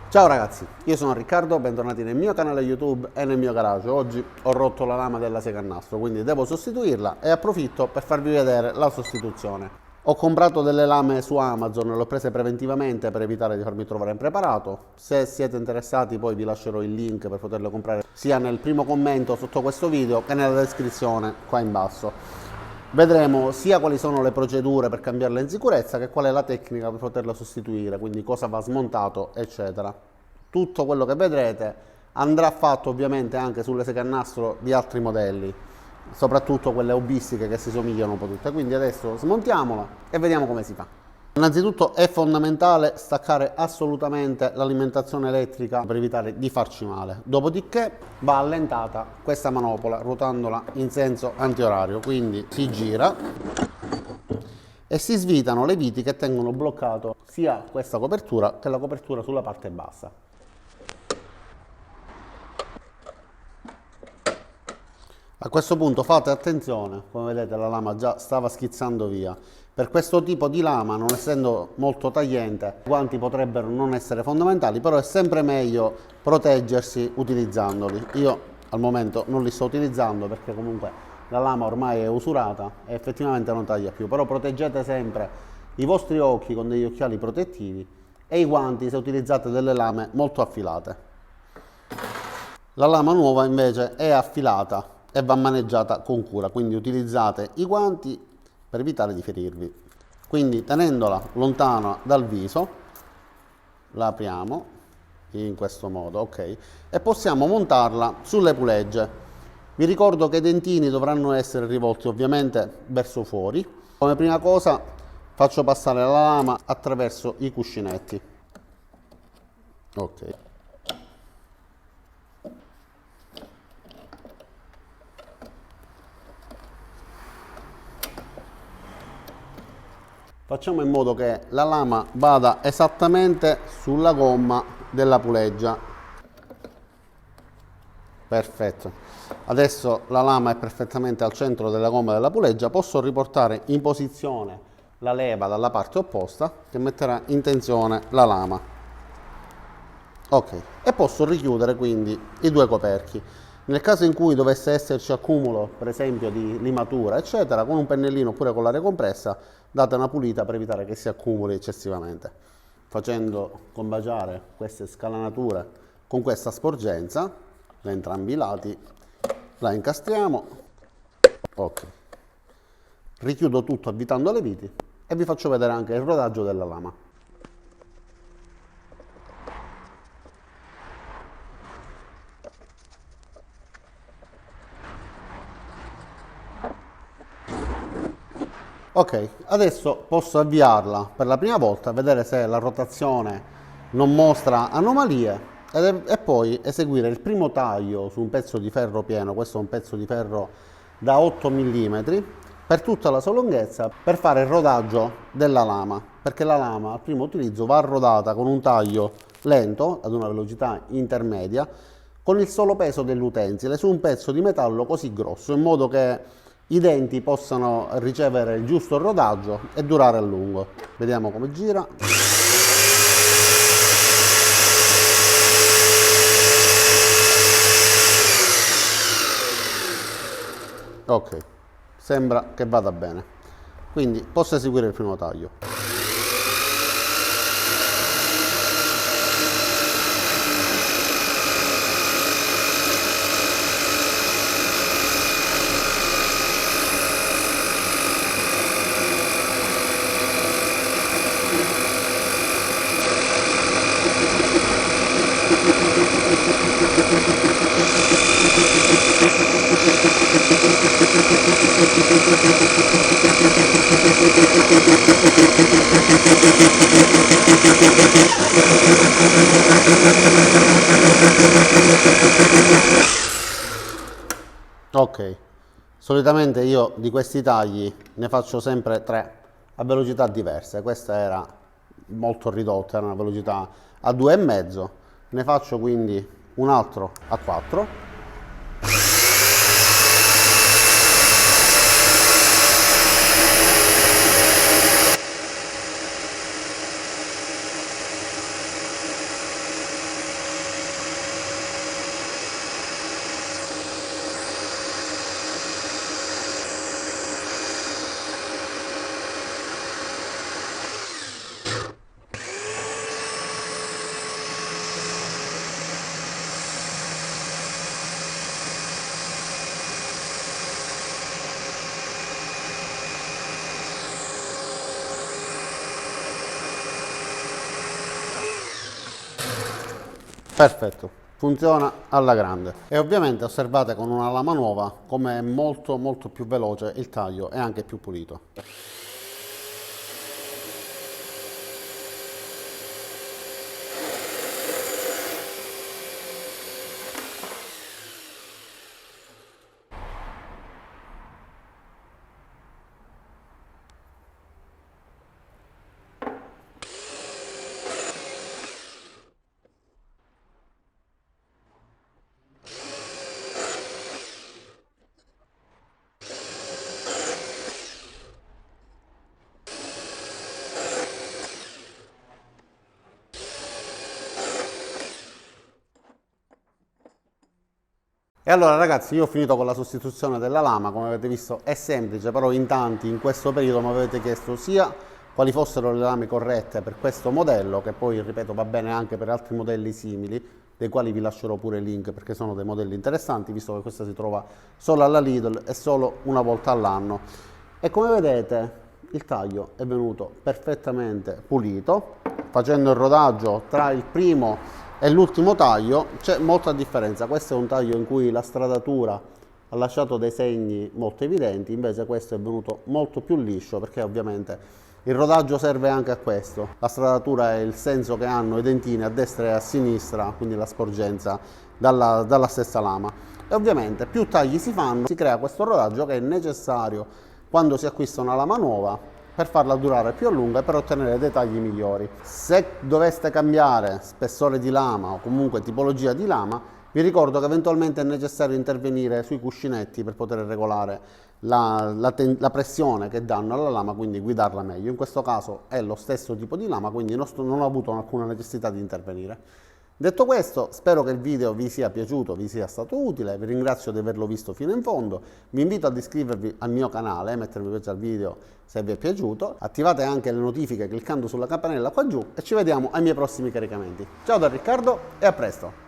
Ciao ragazzi, io sono Riccardo, bentornati nel mio canale YouTube e nel mio garage. Oggi ho rotto la lama della sega a nastro, quindi devo sostituirla e approfitto per farvi vedere la sostituzione. Ho comprato delle lame su Amazon, le ho prese preventivamente per evitare di farmi trovare impreparato. Se siete interessati poi vi lascerò il link per poterle comprare sia nel primo commento sotto questo video che nella descrizione qua in basso. Vedremo sia quali sono le procedure per cambiarla in sicurezza che qual è la tecnica per poterla sostituire, quindi cosa va smontato, eccetera. Tutto quello che vedrete andrà fatto ovviamente anche sulle seghe a nastro di altri modelli, soprattutto quelle hobbistiche che si somigliano un po' tutte. Quindi adesso smontiamola e vediamo come si fa. Innanzitutto è fondamentale staccare assolutamente l'alimentazione elettrica per evitare di farci male. Dopodiché va allentata questa manopola ruotandola in senso antiorario, quindi si gira e si svitano le viti che tengono bloccato sia questa copertura che la copertura sulla parte bassa. A questo punto fate attenzione, come vedete la lama già stava schizzando via. Per questo tipo di lama, non essendo molto tagliente, i guanti potrebbero non essere fondamentali, però è sempre meglio proteggersi utilizzandoli. Io al momento non li sto utilizzando perché comunque la lama ormai è usurata e effettivamente non taglia più, però proteggete sempre i vostri occhi con degli occhiali protettivi e i guanti se utilizzate delle lame molto affilate. La lama nuova invece è affilata e va maneggiata con cura, quindi utilizzate i guanti per evitare di ferirvi. Quindi tenendola lontana dal viso la apriamo in questo modo, ok, e possiamo montarla sulle pulegge. Vi ricordo che i dentini dovranno essere rivolti ovviamente verso fuori. Come prima cosa faccio passare la lama attraverso i cuscinetti, ok. Facciamo in modo che la lama vada esattamente sulla gomma della puleggia. Perfetto. Adesso la lama è perfettamente al centro della gomma della puleggia. Posso riportare in posizione la leva dalla parte opposta che metterà in tensione la lama. Ok. E posso richiudere quindi i due coperchi. Nel caso in cui dovesse esserci accumulo, per esempio, di limatura, eccetera, con un pennellino oppure con l'aria compressa, date una pulita per evitare che si accumuli eccessivamente. Facendo combaciare queste scalanature con questa sporgenza, da entrambi i lati, la incastriamo. Ok. Richiudo tutto avvitando le viti e vi faccio vedere anche il rodaggio della lama. Ok, adesso posso avviarla per la prima volta, vedere se la rotazione non mostra anomalie e poi eseguire il primo taglio su un pezzo di ferro pieno. Questo è un pezzo di ferro da 8 mm per tutta la sua lunghezza per fare il rodaggio della lama, perché la lama al primo utilizzo va rodata con un taglio lento ad una velocità intermedia con il solo peso dell'utensile su un pezzo di metallo così grosso, in modo che i denti possano ricevere il giusto rodaggio e durare a lungo. Vediamo come gira. Ok, sembra che vada bene. Quindi posso eseguire il primo taglio. Ok, solitamente io di questi tagli ne faccio sempre 3 a velocità diverse. Questa era molto ridotta, era una velocità a 2,5, ne faccio quindi un altro a 4. Perfetto, funziona alla grande. E ovviamente osservate con una lama nuova come è molto più veloce il taglio e anche più pulito. E allora ragazzi, io ho finito con la sostituzione della lama, come avete visto è semplice, però in tanti in questo periodo mi avete chiesto sia quali fossero le lame corrette per questo modello, che poi ripeto va bene anche per altri modelli simili, dei quali vi lascerò pure il link perché sono dei modelli interessanti, visto che questa si trova solo alla Lidl e solo una volta all'anno. E come vedete il taglio è venuto perfettamente pulito, facendo il rodaggio tra il primo e l'ultimo taglio c'è molta differenza. Questo è un taglio in cui la stradatura ha lasciato dei segni molto evidenti, invece questo è venuto molto più liscio, perché ovviamente il rodaggio serve anche a questo. La stradatura è il senso che hanno i dentini a destra e a sinistra, quindi la sporgenza dalla stessa lama. E ovviamente più tagli si fanno, si crea questo rodaggio che è necessario quando si acquista una lama nuova per farla durare più a lungo e per ottenere dei tagli migliori. Se doveste cambiare spessore di lama o comunque tipologia di lama, vi ricordo che eventualmente è necessario intervenire sui cuscinetti per poter regolare la pressione che danno alla lama, quindi guidarla meglio. In questo caso è lo stesso tipo di lama, quindi non ho avuto alcuna necessità di intervenire. Detto questo, spero che il video vi sia piaciuto, vi sia stato utile, vi ringrazio di averlo visto fino in fondo, vi invito ad iscrivervi al mio canale, mettere mi piace al video se vi è piaciuto, attivate anche le notifiche cliccando sulla campanella qua giù e ci vediamo ai miei prossimi caricamenti. Ciao da Riccardo e a presto!